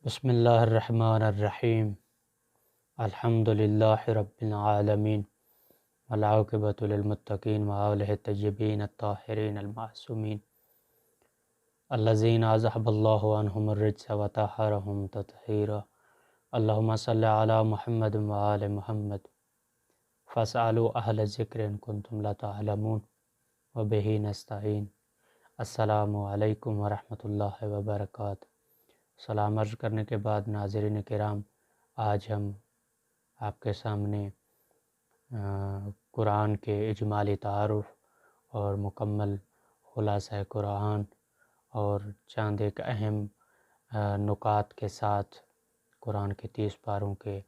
بسم اللہ الرحمن الرحیم الحمد للہ رب العالمین والعاقبۃ للمتقین وآلہ الطیبین الطاہرین المعصومین الذین اذھب اللہ عنہم الرجس وطہرہم تطہیرا اللہم صلی علی محمد وآل محمد فاسألوا اہل الذکر ان کنتم لا تعلمون وبہ نستعین۔ السلام علیکم ورحمۃ اللہ وبرکاتہ۔ سلام عرض کرنے کے بعد ناظرین کرام، آج ہم آپ کے سامنے قرآن کے اجمالی تعارف اور مکمل خلاصہ قرآن اور چند ایک اہم نکات کے ساتھ قرآن کے 30 پاروں کے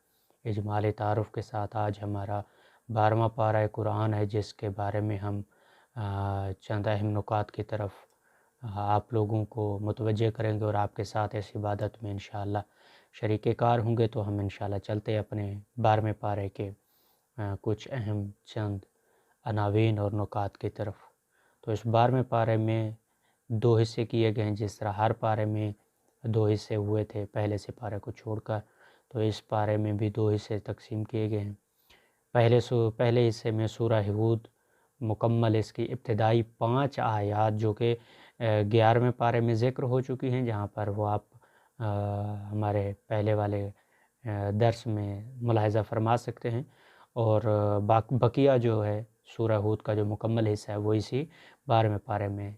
اجمالی تعارف کے ساتھ آج ہمارا 12واں پارہ قرآن ہے، جس کے بارے میں ہم چند اہم نکات کی طرف آپ لوگوں کو متوجہ کریں گے اور آپ کے ساتھ اس عبادت میں انشاءاللہ شریک کار ہوں گے۔ تو ہم انشاءاللہ چلتے اپنے 12ویں پارے کے کچھ اہم چند عناوین اور نکات کی طرف۔ تو اس 12ویں پارے میں 2 حصے کیے گئے ہیں، جس طرح ہر پارے میں 2 حصے ہوئے تھے پہلے سے پارے کو چھوڑ کر، تو اس پارے میں بھی 2 حصے تقسیم کیے گئے ہیں۔ پہلے حصے میں سورہ ہود مکمل اس کی ابتدائی 5 آیات جو کہ 11ویں پارے میں ذکر ہو چکی ہیں، جہاں پر وہ آپ ہمارے پہلے والے درس میں ملاحظہ فرما سکتے ہیں، اور بقیہ جو ہے سورہ ہود کا جو مکمل حصہ ہے وہ اسی 12ویں پارے میں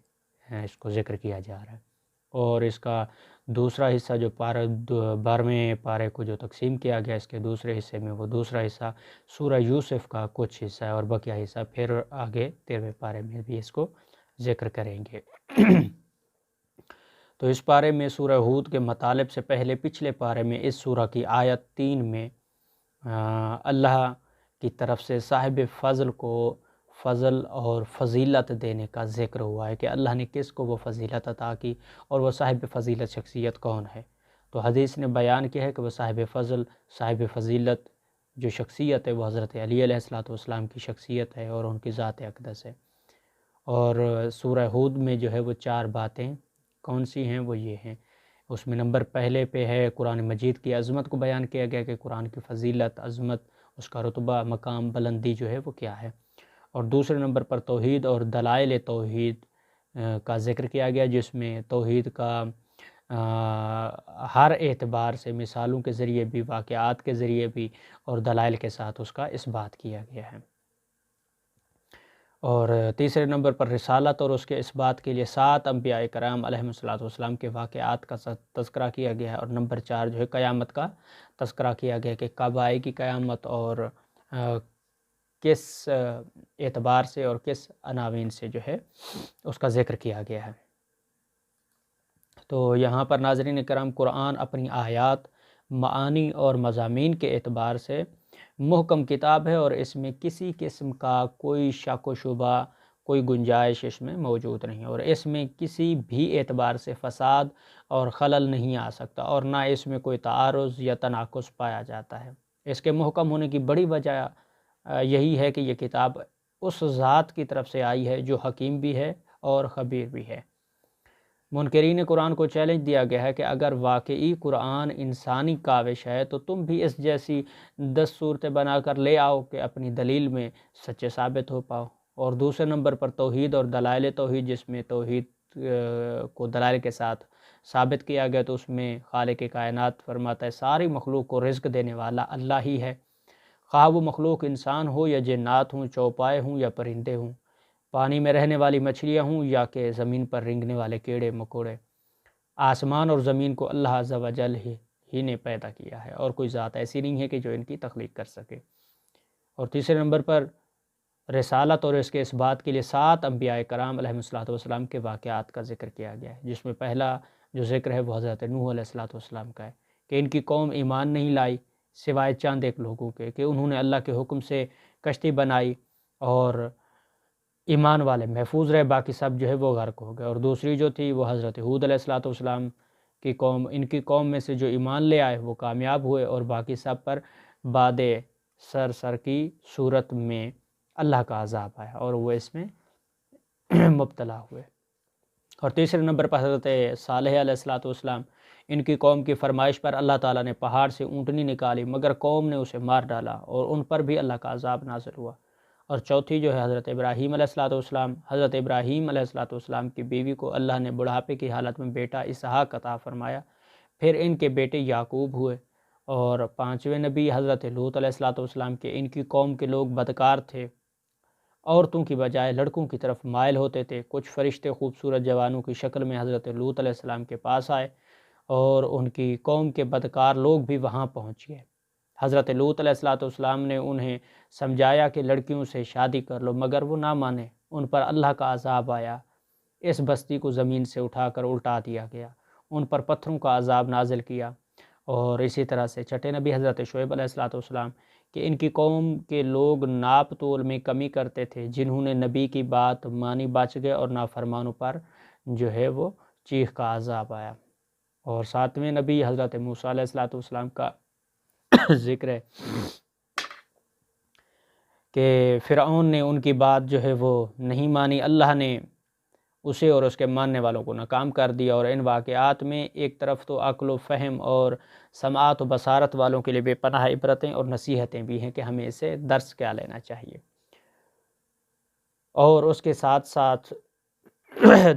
اس کو ذکر کیا جا رہا ہے۔ اور اس کا دوسرا حصہ جو 12ویں پارے کو جو تقسیم کیا گیا، اس کے دوسرے حصے میں وہ دوسرا حصہ سورہ یوسف کا کچھ حصہ ہے، اور بقیہ حصہ پھر آگے 13ویں پارے میں بھی اس کو ذکر کریں گے۔ تو اس پارے میں سورہ ہود کے مطالب سے پہلے پچھلے پارے میں اس سورہ کی آیت 3 میں اللہ کی طرف سے صاحب فضل کو فضل اور فضیلت دینے کا ذکر ہوا ہے کہ اللہ نے کس کو وہ فضیلت عطا کی، اور وہ صاحب فضیلت شخصیت کون ہے۔ تو حدیث نے بیان کیا ہے کہ وہ صاحب فضل، صاحب فضیلت جو شخصیت ہے وہ حضرت علی علیہ السلام کی شخصیت ہے اور ان کی ذات اقدس ہے۔ اور سورہ ہود میں جو ہے وہ 4 باتیں کون سی ہیں، وہ یہ ہیں۔ اس میں نمبر پہلے پہ ہے قرآن مجید کی عظمت کو بیان کیا گیا کہ قرآن کی فضیلت، عظمت، اس کا رتبہ، مقام، بلندی جو ہے وہ کیا ہے۔ اور دوسرے نمبر پر توحید اور دلائل توحید کا ذکر کیا گیا، جس میں توحید کا ہر اعتبار سے مثالوں کے ذریعے بھی، واقعات کے ذریعے بھی اور دلائل کے ساتھ اس کا اثبات کیا گیا ہے۔ اور تیسرے نمبر پر رسالت اور اس کے اثبات کے لیے 7 انبیاء کرام علیہم الصلوۃ کے واقعات کا تذکرہ کیا گیا ہے۔ اور نمبر 4 جو ہے قیامت کا تذکرہ کیا گیا کہ کب آئے گی قیامت، اور کس اعتبار سے اور کس عناوین سے جو ہے اس کا ذکر کیا گیا ہے۔ تو یہاں پر ناظرین کرام، قرآن اپنی آیات، معانی اور مضامین کے اعتبار سے محکم کتاب ہے، اور اس میں کسی قسم کا کوئی شک و شبہ، کوئی گنجائش اس میں موجود نہیں، اور اس میں کسی بھی اعتبار سے فساد اور خلل نہیں آ سکتا، اور نہ اس میں کوئی تعارض یا تناقض پایا جاتا ہے۔ اس کے محکم ہونے کی بڑی وجہ یہی ہے کہ یہ کتاب اس ذات کی طرف سے آئی ہے جو حکیم بھی ہے اور خبیر بھی ہے۔ منکرین قرآن کو چیلنج دیا گیا ہے کہ اگر واقعی قرآن انسانی کاوش ہے تو تم بھی اس جیسی 10 صورتیں بنا کر لے آؤ کہ اپنی دلیل میں سچے ثابت ہو پاؤ۔ اور دوسرے نمبر پر توحید اور دلائل توحید، جس میں توحید کو دلائل کے ساتھ ثابت کیا گیا، تو اس میں خالق کائنات فرماتا ہے ساری مخلوق کو رزق دینے والا اللہ ہی ہے، خواہ وہ مخلوق انسان ہو یا جنات ہوں، چوپائے ہوں یا پرندے ہوں، پانی میں رہنے والی مچھلیاں ہوں یا کہ زمین پر رینگنے والے کیڑے مکوڑے۔ آسمان اور زمین کو اللہ عز و جل ہی نے پیدا کیا ہے، اور کوئی ذات ایسی نہیں ہے کہ جو ان کی تخلیق کر سکے۔ اور تیسرے نمبر پر رسالت اور اس کے اثبات کے لیے 7 انبیاء کرام علیہم السلام کے واقعات کا ذکر کیا گیا ہے، جس میں پہلا جو ذکر ہے وہ حضرت نوح علیہ السلام کا ہے کہ ان کی قوم ایمان نہیں لائی سوائے چند ایک لوگوں کے، کہ انہوں نے اللہ کے حکم سے کشتی بنائی اور ایمان والے محفوظ رہے، باقی سب جو ہے وہ غرق ہو گئے۔ اور دوسری جو تھی وہ حضرت ہود علیہ السلام کی قوم، ان کی قوم میں سے جو ایمان لے آئے وہ کامیاب ہوئے، اور باقی سب پر باد سر کی صورت میں اللہ کا عذاب آیا اور وہ اس میں مبتلا ہوئے۔ اور تیسرے نمبر پر حضرت صالح علیہ السلام، ان کی قوم کی فرمائش پر اللہ تعالیٰ نے پہاڑ سے اونٹنی نکالی مگر قوم نے اسے مار ڈالا اور ان پر بھی اللہ کا عذاب نازل ہوا۔ اور چوتھی جو ہے حضرت ابراہیم علیہ السلام، حضرت ابراہیم علیہ السلام کی بیوی کو اللہ نے بڑھاپے کی حالت میں بیٹا اسحاق عطا فرمایا، پھر ان کے بیٹے یعقوب ہوئے۔ اور پانچویں نبی حضرت لوط علیہ السلام کے ان کی قوم کے لوگ بدکار تھے، عورتوں کی بجائے لڑکوں کی طرف مائل ہوتے تھے۔ کچھ فرشتے خوبصورت جوانوں کی شکل میں حضرت لوط علیہ السلام کے پاس آئے اور ان کی قوم کے بدکار لوگ بھی وہاں پہنچ گئے۔ حضرت لوط علیہ السلام نے انہیں سمجھایا کہ لڑکیوں سے شادی کر لو، مگر وہ نہ مانے۔ ان پر اللہ کا عذاب آیا، اس بستی کو زمین سے اٹھا کر الٹا دیا گیا، ان پر پتھروں کا عذاب نازل کیا۔ اور اسی طرح سے چھٹے نبی حضرت شعیب علیہ السلام کہ ان کی قوم کے لوگ ناپ تول میں کمی کرتے تھے، جنہوں نے نبی کی بات مانی بچ گئے اور نافرمانوں پر جو ہے وہ چیخ کا عذاب آیا۔ اور ساتویں نبی حضرت موسیٰ علیہ السلام کا ذکر ہے کہ فرعون نے ان کی بات جو ہے وہ نہیں مانی، اللہ نے اسے اور اس کے ماننے والوں کو ناکام کر دیا۔ اور ان واقعات میں ایک طرف تو عقل و فہم اور سماعت و بصارت والوں کے لیے بے پناہ عبرتیں اور نصیحتیں بھی ہیں کہ ہمیں اسے درس کیا لینا چاہیے، اور اس کے ساتھ ساتھ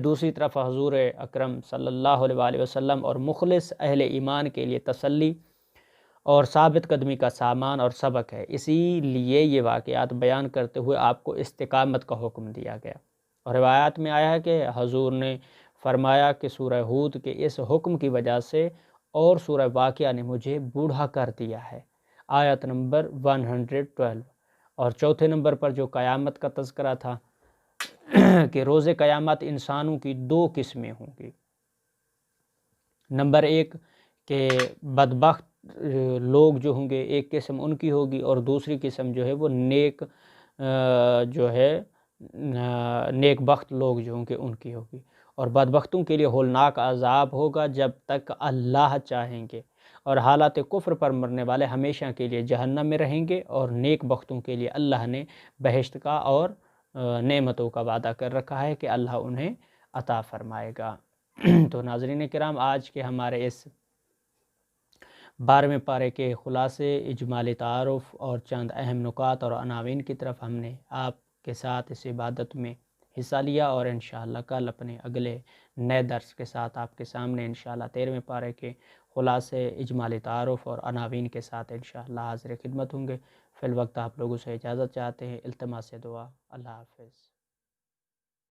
دوسری طرف حضور اکرم صلی اللہ علیہ وآلہ وسلم اور مخلص اہل ایمان کے لیے تسلی اور ثابت قدمی کا سامان اور سبق ہے۔ اسی لیے یہ واقعات بیان کرتے ہوئے آپ کو استقامت کا حکم دیا گیا۔ اور روایات میں آیا ہے کہ حضور نے فرمایا کہ سورہ ہود کے اس حکم کی وجہ سے اور سورہ واقعہ نے مجھے بوڑھا کر دیا ہے، آیت نمبر 112۔ اور چوتھے نمبر پر جو قیامت کا تذکرہ تھا کہ روز قیامت انسانوں کی دو قسمیں ہوں گی۔ نمبر ایک کہ بدبخت لوگ جو ہوں گے، ایک قسم ان کی ہوگی، اور دوسری قسم جو ہے وہ نیک نیک بخت لوگ جو ہوں گے ان کی ہوگی۔ اور بدبختوں کے لیے ہولناک عذاب ہوگا جب تک اللہ چاہیں گے، اور حالات کفر پر مرنے والے ہمیشہ کے لیے جہنم میں رہیں گے، اور نیک بختوں کے لیے اللہ نے بہشت کا اور نعمتوں کا وعدہ کر رکھا ہے کہ اللہ انہیں عطا فرمائے گا۔ تو ناظرین کرام، آج کے ہمارے اس 12ویں پارے کے خلاصے، اجمالی تعارف اور چند اہم نکات اور عناوین کی طرف ہم نے آپ کے ساتھ اس عبادت میں حصہ لیا، اور انشاءاللہ کل اپنے اگلے نئے درس کے ساتھ آپ کے سامنے انشاءاللہ 13ویں پارے کے خلاصے، اجمالی تعارف اور عناوین کے ساتھ انشاءاللہ حاضر خدمت ہوں گے۔ فی الوقت آپ لوگوں سے اجازت چاہتے ہیں، التماس دعا، اللہ حافظ۔